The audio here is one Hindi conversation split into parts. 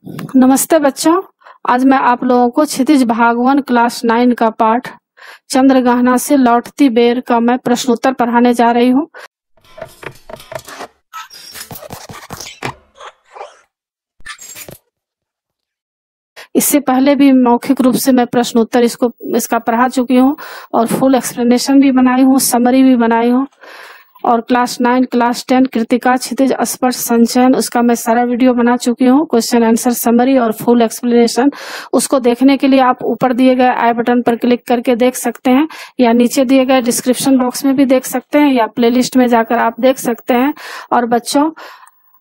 नमस्ते बच्चों। आज मैं आप लोगों को क्षितिज भाग 1 क्लास 9 का पाठ चंद्रग्रहण से लौटती बेर का मैं प्रश्नोत्तर पढ़ाने जा रही हूँ। इससे पहले भी मौखिक रूप से मैं प्रश्नोत्तर इसका पढ़ा चुकी हूँ और फुल एक्सप्लेनेशन भी बनाई हूँ, समरी भी बनाई हूँ। और क्लास 9, क्लास 10 कृतिका क्षितिज स्पर्श संचयन उसका मैं सारा वीडियो बना चुकी हूँ, क्वेश्चन आंसर समरी और फुल एक्सप्लेनेशन। उसको देखने के लिए आप ऊपर दिए गए आई बटन पर क्लिक करके देख सकते हैं, या नीचे दिए गए डिस्क्रिप्शन बॉक्स में भी देख सकते हैं, या प्लेलिस्ट में जाकर आप देख सकते हैं। और बच्चों,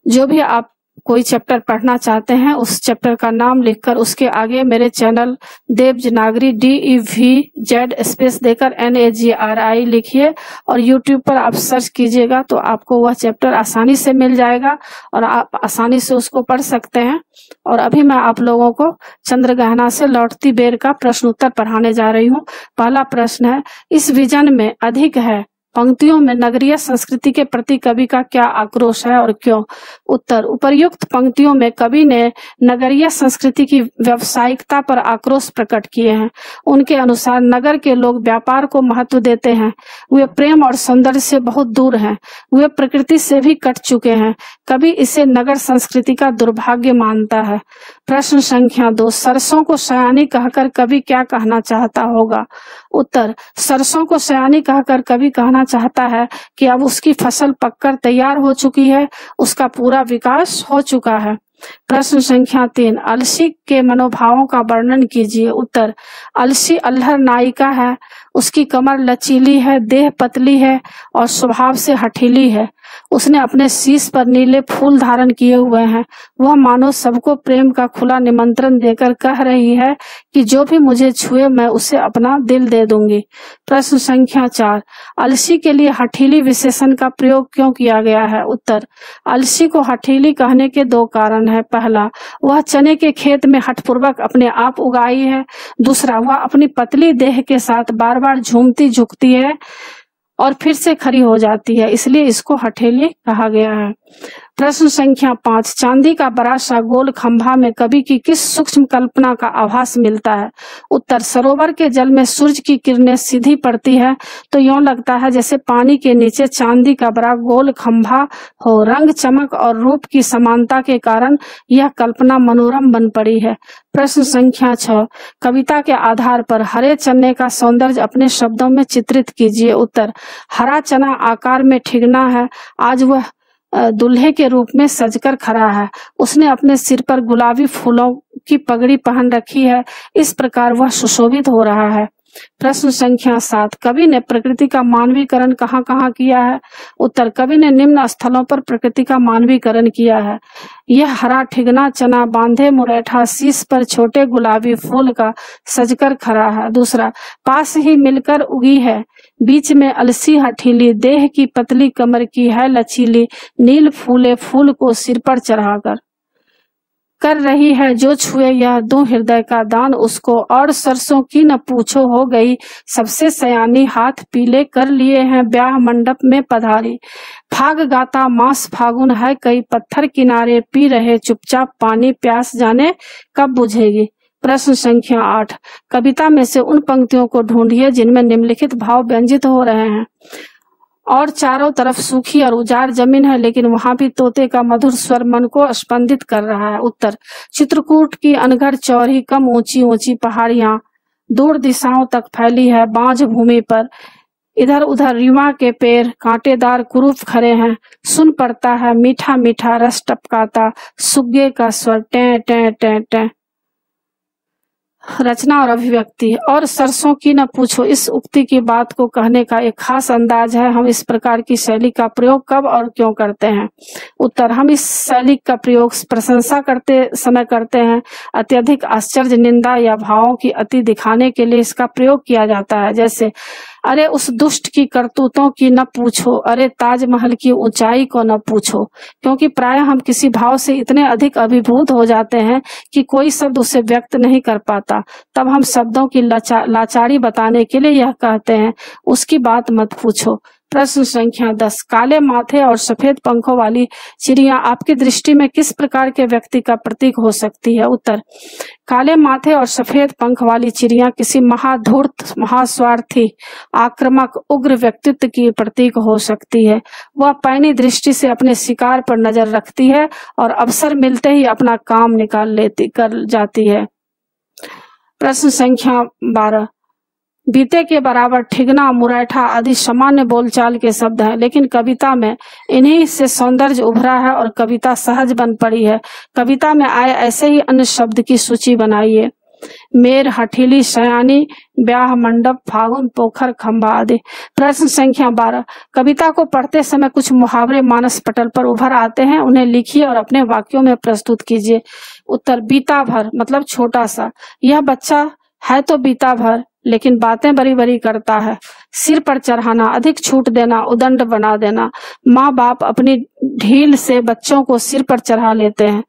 जो भी आप कोई चैप्टर पढ़ना चाहते हैं उस चैप्टर का नाम लिखकर उसके आगे मेरे चैनल देवनागरी DEVZ स्पेस देकर NAGRI लिखिए और YouTube पर आप सर्च कीजिएगा तो आपको वह चैप्टर आसानी से मिल जाएगा और आप आसानी से उसको पढ़ सकते हैं। और अभी मैं आप लोगों को चंद्रग्रहण से लौटती बेर का प्रश्नोत्तर पढ़ाने जा रही हूँ। पहला प्रश्न है, इस विजन में अधिक है पंक्तियों में नगरीय संस्कृति के प्रति कवि का क्या आक्रोश है और क्यों? उत्तर, उपर्युक्त पंक्तियों में कवि ने नगरीय संस्कृति की व्यावसायिकता पर आक्रोश प्रकट किए हैं। उनके अनुसार नगर के लोग व्यापार को महत्व देते हैं, वे प्रेम और सौंदर्य से बहुत दूर हैं, वे प्रकृति से भी कट चुके हैं। कवि इसे नगर संस्कृति का दुर्भाग्य मानता है। प्रश्न संख्या 2, सरसों को सयानी कहकर कवि क्या कहना चाहता होगा? उत्तर, सरसों को सयानी कहकर कवि कहना चाहता है कि अब उसकी फसल पककर तैयार हो चुकी है, उसका पूरा विकास हो चुका है। प्रश्न संख्या 3, अलसी के मनोभावों का वर्णन कीजिए। उत्तर, अलसी अल्हड़ नायिका है, उसकी कमर लचीली है, देह पतली है और स्वभाव से हठीली है। उसने अपने शीश पर नीले फूल धारण किए हुए हैं। वह मानो सबको प्रेम का खुला निमंत्रण देकर कह रही है कि जो भी मुझे छुए मैं उसे अपना दिल दे दूंगी। प्रश्न संख्या 4, अलसी के लिए हठीली विशेषण का प्रयोग क्यों किया गया है? उत्तर, अलसी को हठीली कहने के 2 कारण है। पहला, वह चने के खेत में हठपूर्वक अपने आप उगाई है। दूसरा, वह अपनी पतली देह के साथ बार बार झूमती झुकती है और फिर से खड़ी हो जाती है, इसलिए इसको हठीली कहा गया है। प्रश्न संख्या 5, चांदी का बड़ा सा गोल खंभा में कवि की किस सूक्ष्म कल्पना का आभास मिलता है? उत्तर, सरोवर के जल में सूर्य की किरणें सीधी पड़ती है तो यूं लगता है जैसे पानी के नीचे चांदी का बड़ा गोल खंभा हो। रंग, चमक और रूप की समानता के कारण यह कल्पना मनोरम बन पड़ी है। प्रश्न संख्या 6, कविता के आधार पर हरे चने का सौंदर्य अपने शब्दों में चित्रित कीजिए। उत्तर, हरा चना आकार में ठिगना है, आज वह दूल्हे के रूप में सजकर खड़ा है। उसने अपने सिर पर गुलाबी फूलों की पगड़ी पहन रखी है, इस प्रकार वह सुशोभित हो रहा है। प्रश्न संख्या 7, कवि ने प्रकृति का मानवीकरण कहाँ कहाँ किया है? उत्तर, कवि ने निम्न स्थलों पर प्रकृति का मानवीकरण किया है। यह हरा ठिगना चना बांधे मुरैठा शीश पर छोटे गुलाबी फूल का सजकर खड़ा है। दूसरा, पास ही मिलकर उगी है, बीच में अलसी हठीली, देह की पतली कमर की है लचीली, नील फूले फूल को सिर पर चढ़ाकर कर रही है जो छुए यह दो हृदय का दान उसको। और सरसों की न पूछो हो गई सबसे सयानी, हाथ पीले कर लिए हैं ब्याह मंडप में पधारी। फाग गाता मास फागुन है कई पत्थर किनारे, पी रहे चुपचाप पानी, प्यास जाने कब बुझेगी। प्रश्न संख्या 8, कविता में से उन पंक्तियों को ढूंढिए जिनमें निम्नलिखित भाव व्यंजित हो रहे हैं। और चारों तरफ सूखी और उजाड़ जमीन है, लेकिन वहां भी तोते का मधुर स्वर मन को स्पंदित कर रहा है। उत्तर, चित्रकूट की अनघड़ चौड़ी कम ऊंची ऊंची पहाड़ियां दूर दिशाओं तक फैली है, बांझ भूमि पर इधर उधर रीवा के पेड़ कांटेदार कुरूप खड़े हैं। सुन पड़ता है मीठा मीठा रस टपकाता, सुग्गे का स्वर टें टें टें टें। रचना और अभिव्यक्ति, और सरसों की न पूछो, इस उक्ति की बात को कहने का एक खास अंदाज है। हम इस प्रकार की शैली का प्रयोग कब और क्यों करते हैं? उत्तर, हम इस शैली का प्रयोग प्रशंसा करते समय करते हैं। अत्यधिक आश्चर्य, निंदा या भावों की अति दिखाने के लिए इसका प्रयोग किया जाता है। जैसे, अरे उस दुष्ट की करतूतों की न पूछो, अरे ताजमहल की ऊंचाई को न पूछो। क्योंकि प्राय हम किसी भाव से इतने अधिक अभिभूत हो जाते हैं कि कोई शब्द उसे व्यक्त नहीं कर पाता, तब हम शब्दों की लाचारी बताने के लिए यह कहते हैं उसकी बात मत पूछो। प्रश्न संख्या 10, काले माथे और सफेद पंखों वाली चिड़िया आपकी दृष्टि में किस प्रकार के व्यक्ति का प्रतीक हो सकती है? उत्तर, काले माथे और सफेद पंख वाली चिड़िया किसी महाधूर्त, महास्वार्थी, आक्रामक, उग्र व्यक्तित्व की प्रतीक हो सकती है। वह पैनी दृष्टि से अपने शिकार पर नजर रखती है और अवसर मिलते ही अपना काम कर जाती है। प्रश्न संख्या 12, बीते के बराबर, ठिगना, मुरैठा आदि सामान्य बोलचाल के शब्द हैं, लेकिन कविता में इन्हीं से सौंदर्य उभरा है और कविता सहज बन पड़ी है। कविता में आए ऐसे ही अन्य शब्द की सूची बनाइए। मेर, हठीली, सयानी, ब्याह मंडप, फागुन, पोखर, खंभा आदि। प्रश्न संख्या 12, कविता को पढ़ते समय कुछ मुहावरे मानस पटल पर उभर आते हैं, उन्हें लिखिए और अपने वाक्यों में प्रस्तुत कीजिए। उत्तर, बीता भर मतलब छोटा सा, यह बच्चा है तो बीता भर लेकिन बातें बड़ी बड़ी करता है। सिर पर चढ़ाना, अधिक छूट देना, उदंड बना देना। माँ बाप अपनी ढील से बच्चों को सिर पर चढ़ा लेते हैं।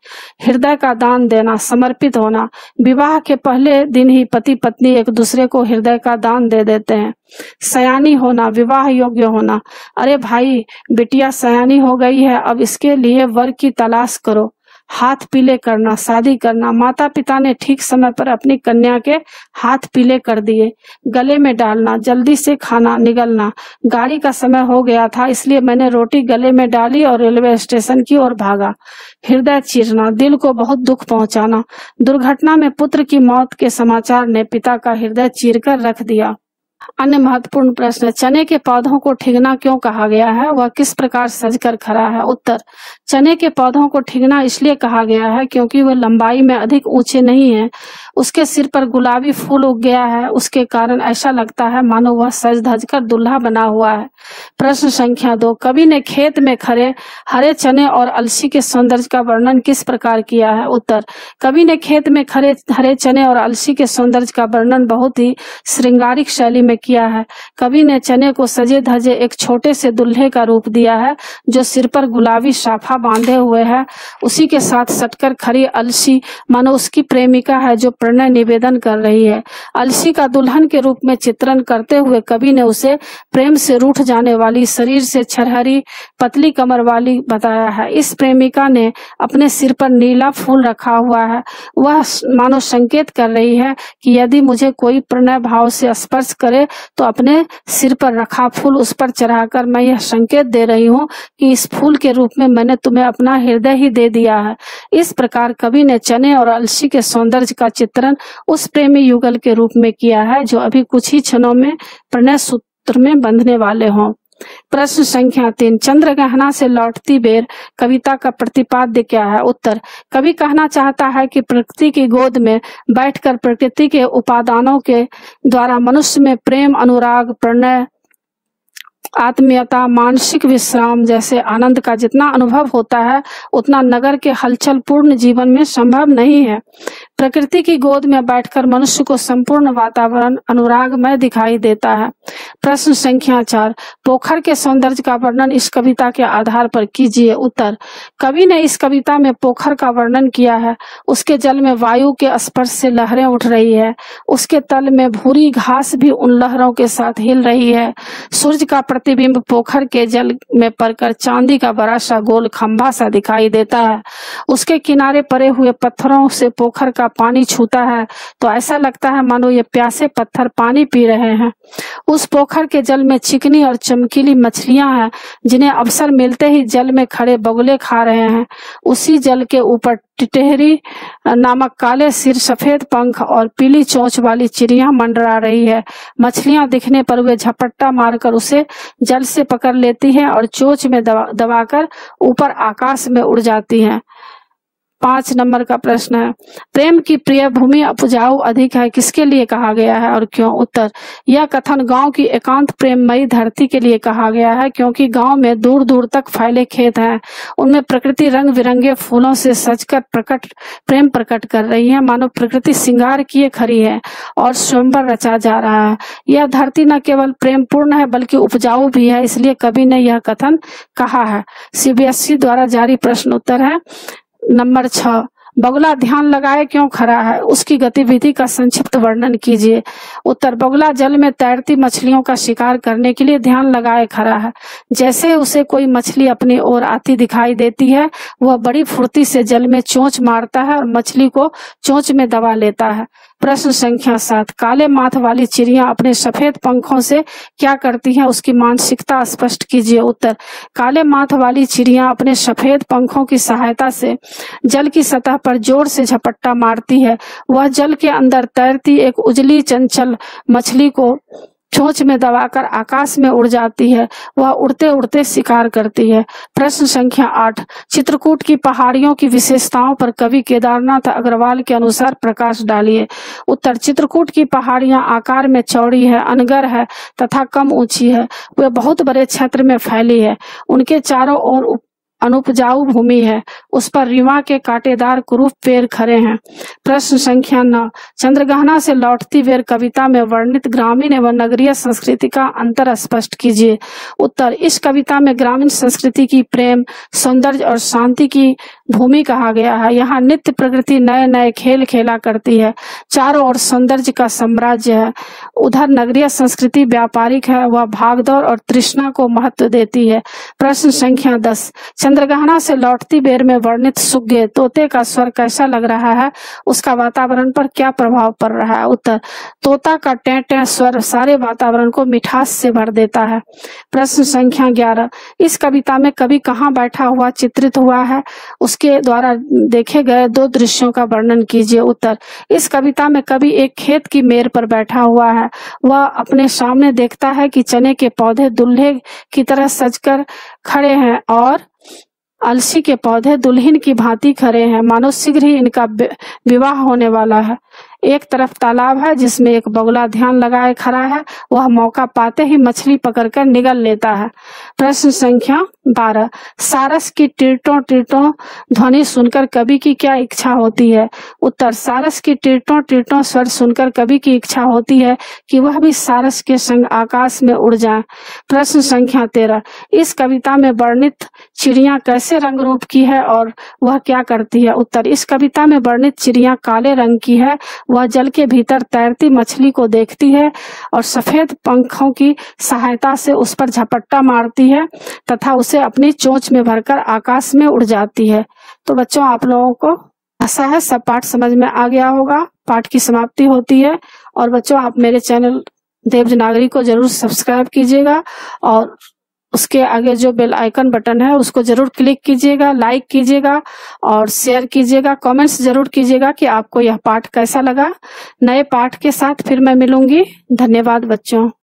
हृदय का दान देना, समर्पित होना। विवाह के पहले दिन ही पति पत्नी एक दूसरे को हृदय का दान दे देते हैं। सयानी होना, विवाह योग्य होना। अरे भाई, बिटिया सयानी हो गई है, अब इसके लिए वर की तलाश करो। हाथ पीले करना, शादी करना। माता पिता ने ठीक समय पर अपनी कन्या के हाथ पीले कर दिए। गले में डालना, जल्दी से खाना निगलना। गाड़ी का समय हो गया था इसलिए मैंने रोटी गले में डाली और रेलवे स्टेशन की ओर भागा। हृदय चीरना, दिल को बहुत दुख पहुंचाना। दुर्घटना में पुत्र की मौत के समाचार ने पिता का हृदय चीरकर रख दिया। अन्य महत्वपूर्ण प्रश्न, चने के पौधों को ठिगना क्यों कहा गया है? वह किस प्रकार सजकर खड़ा है? उत्तर, चने के पौधों को ठिगना इसलिए कहा गया है क्योंकि वह लंबाई में अधिक ऊंचे नहीं है। उसके सिर पर गुलाबी फूल उग गया है, उसके कारण ऐसा लगता है मानो वह सज धज कर दूल्हा बना हुआ है। प्रश्न संख्या 2, कवि ने खेत में खड़े हरे चने और अलसी के सौंदर्य का वर्णन किस प्रकार किया है? उत्तर, कवि ने खेत में खड़े हरे चने और अलसी के सौंदर्य का वर्णन बहुत ही श्रृंगारिक शैली में किया है। कवि ने चने को सजे धजे एक छोटे से दूल्हे का रूप दिया है जो सिर पर गुलाबी साफा बांधे हुए है। उसी के साथ सटकर खड़ी अलसी मानो उसकी प्रेमिका है जो प्रणय निवेदन कर रही है। अलसी का दुल्हन के रूप में चित्रण करते हुए कवि ने उसे प्रेम से रूठ जाने वाली, शरीर से छरहरी, पतली कमर वाली बताया है। इस प्रेमिका ने अपने सिर पर नीला फूल रखा हुआ है। वह मानो संकेत कर रही है कि यदि मुझे कोई प्रणय भाव से स्पर्श करे तो अपने सिर पर रखा फूल उस पर चढ़ाकर मैं यह संकेत दे रही हूँ कि इस फूल के रूप में मैंने तुम्हें अपना हृदय ही दे दिया है। इस प्रकार कवि ने चने और अलसी के सौंदर्य का चित्रण उस प्रेमी युगल के रूप में किया है जो अभी कुछ ही क्षणों में प्रणय सूत्र में बंधने वाले हों। प्रश्न संख्या 3, चंद्रग्रहण से लौटती बेर कविता का प्रतिपाद्य क्या है? उत्तर, कवि कहना चाहता है कि प्रकृति की गोद में बैठकर प्रकृति के उपादानों के द्वारा मनुष्य में प्रेम, अनुराग, प्रणय, आत्मीयता, मानसिक विश्राम जैसे आनंद का जितना अनुभव होता है उतना नगर के हलचल पूर्ण जीवन में संभव नहीं है। प्रकृति की गोद में बैठकर मनुष्य को संपूर्ण वातावरण अनुरागमय दिखाई देता है। प्रश्न संख्या 4, पोखर के सौंदर्य का वर्णन इस कविता के आधार पर कीजिए। उत्तर, कवि ने इस कविता में पोखर का वर्णन किया है। उसके जल में वायु के स्पर्श से लहरें उठ रही है। उसके तल में भूरी घास भी उन लहरों के साथ हिल रही है। सूर्य का प्रतिबिंब पोखर के जल में पड़कर चांदी का बड़ा सा गोल खंभा सा दिखाई देता है। उसके किनारे पड़े हुए पत्थरों से पोखर का पानी छूता है तो ऐसा लगता है मानो ये प्यासे पत्थर पानी पी रहे हैं। उस पोखर के जल में चिकनी और चमकीली मछलियां हैं जिन्हें अवसर मिलते ही जल में खड़े बगुले खा रहे हैं। उसी जल के ऊपर टिटहरी नामक काले सिर, सफेद पंख और पीली चोंच वाली चिड़िया मंडरा रही है। मछलियां दिखने पर वे झपट्टा मारकर उसे जल से पकड़ लेती हैं और चोंच में दबाकर ऊपर आकाश में उड़ जाती हैं। 5 नंबर का प्रश्न है, प्रेम की प्रिय भूमि उपजाऊ अधिक है किसके लिए कहा गया है और क्यों? उत्तर, यह कथन गांव की एकांत प्रेममयी धरती के लिए कहा गया है क्योंकि गांव में दूर दूर तक फैले खेत हैं। उनमें प्रकृति रंग बिरंगे फूलों से सजकर प्रेम प्रकट कर रही है, मानो प्रकृति श्रृंगार किए खड़ी है और स्वयंवर रचा जा रहा है। यह धरती न केवल प्रेम पूर्ण है बल्कि उपजाऊ भी है, इसलिए कवि ने यह कथन कहा है। CBSE द्वारा जारी प्रश्न उत्तर है नंबर 6, बगुला ध्यान लगाए क्यों खड़ा है, उसकी गतिविधि का संक्षिप्त वर्णन कीजिए। उत्तर, बगुला जल में तैरती मछलियों का शिकार करने के लिए ध्यान लगाए खड़ा है। जैसे उसे कोई मछली अपनी ओर आती दिखाई देती है, वह बड़ी फुर्ती से जल में चोंच मारता है और मछली को चोंच में दबा लेता है। प्रश्न संख्या 7, काले माथ वाली चिड़िया अपने सफेद पंखों से क्या करती है, उसकी मानसिकता स्पष्ट कीजिए। उत्तर, काले माथ वाली चिड़िया अपने सफेद पंखों की सहायता से जल की सतह पर जोर से झपट्टा मारती है। वह जल के अंदर तैरती एक उजली चंचल मछली को चोंच में दबाकर आकाश में उड़ जाती है। वह उड़ते उड़ते शिकार करती है। प्रश्न संख्या 8, चित्रकूट की पहाड़ियों की विशेषताओं पर कवि केदारनाथ अग्रवाल के अनुसार प्रकाश डालिए। उत्तर, चित्रकूट की पहाड़ियां आकार में चौड़ी है, अनगर है तथा कम ऊंची है। वे बहुत बड़े क्षेत्र में फैली है। उनके चारों ओर अनुपजाऊ भूमि है, उस पर रीवा के कांटेदार कुरूप पेड़ खड़े हैं। प्रश्न संख्या 9, चंद्रग्रहण से लौटती बेर कविता में वर्णित ग्रामीण एवं नगरीय संस्कृति का अंतर स्पष्ट कीजिए। उत्तर, इस कविता में ग्रामीण संस्कृति की प्रेम, सौंदर्य और शांति की भूमि कहा गया है। यहाँ नित्य प्रकृति नए नए खेल खेला करती है, चारों ओर सौंदर्य का साम्राज्य है। उधर नगरीय संस्कृति व्यापारिक है, वह भागदौड़ और तृष्णा को महत्व देती है। प्रश्न संख्या 10, चंद्रग्रहण से लौटती बेर में वर्णित सुग्गे तोते का स्वर कैसा लग रहा है, उसका वातावरण पर क्या प्रभाव पड़ रहा है। उत्तर, तोता का टें टें स्वर सारे वातावरण को मिठास से भर देता है। प्रश्न संख्या 11, इस कविता में कवि कहाँ बैठा हुआ चित्रित हुआ है, उसके द्वारा देखे गए 2 दृश्यों का वर्णन कीजिए। उत्तर, इस कविता में कवि एक खेत की मेड़ पर बैठा हुआ है। वह अपने सामने देखता है कि चने के पौधे दुल्हे की तरह सजकर खड़े हैं और अलसी के पौधे दुल्हन की भांति खड़े हैं, मानो शीघ्र ही इनका विवाह होने वाला है। एक तरफ तालाब है जिसमें एक बगुला ध्यान लगाए खड़ा है, वह मौका पाते ही मछली पकड़कर निगल लेता है। प्रश्न संख्या 12, सारस की टीटों टीटों ध्वनि सुनकर कवि की क्या इच्छा होती है। उत्तर, सारस की टीटों टीटों स्वर सुनकर कवि की इच्छा होती है कि वह भी सारस के संग आकाश में उड़ जाए। प्रश्न संख्या 13, इस कविता में वर्णित चिड़िया कैसे रंग रूप की है और वह क्या करती है। उत्तर, इस कविता में वर्णित चिड़िया काले रंग की है। वह जल के भीतर तैरती मछली को देखती है और सफेद पंखों की सहायता से उस पर झपट्टा मारती है तथा उसे अपनी चोंच में भरकर आकाश में उड़ जाती है। तो बच्चों, आप लोगों को आशा है सब पाठ समझ में आ गया होगा। पाठ की समाप्ति होती है और बच्चों, आप मेरे चैनल देवज नागरी को जरूर सब्सक्राइब कीजिएगा और उसके आगे जो बेल आइकन बटन है उसको जरूर क्लिक कीजिएगा, लाइक कीजिएगा और शेयर कीजिएगा। कमेंट्स जरूर कीजिएगा कि आपको यह पाठ कैसा लगा। नए पाठ के साथ फिर मैं मिलूंगी। धन्यवाद बच्चों।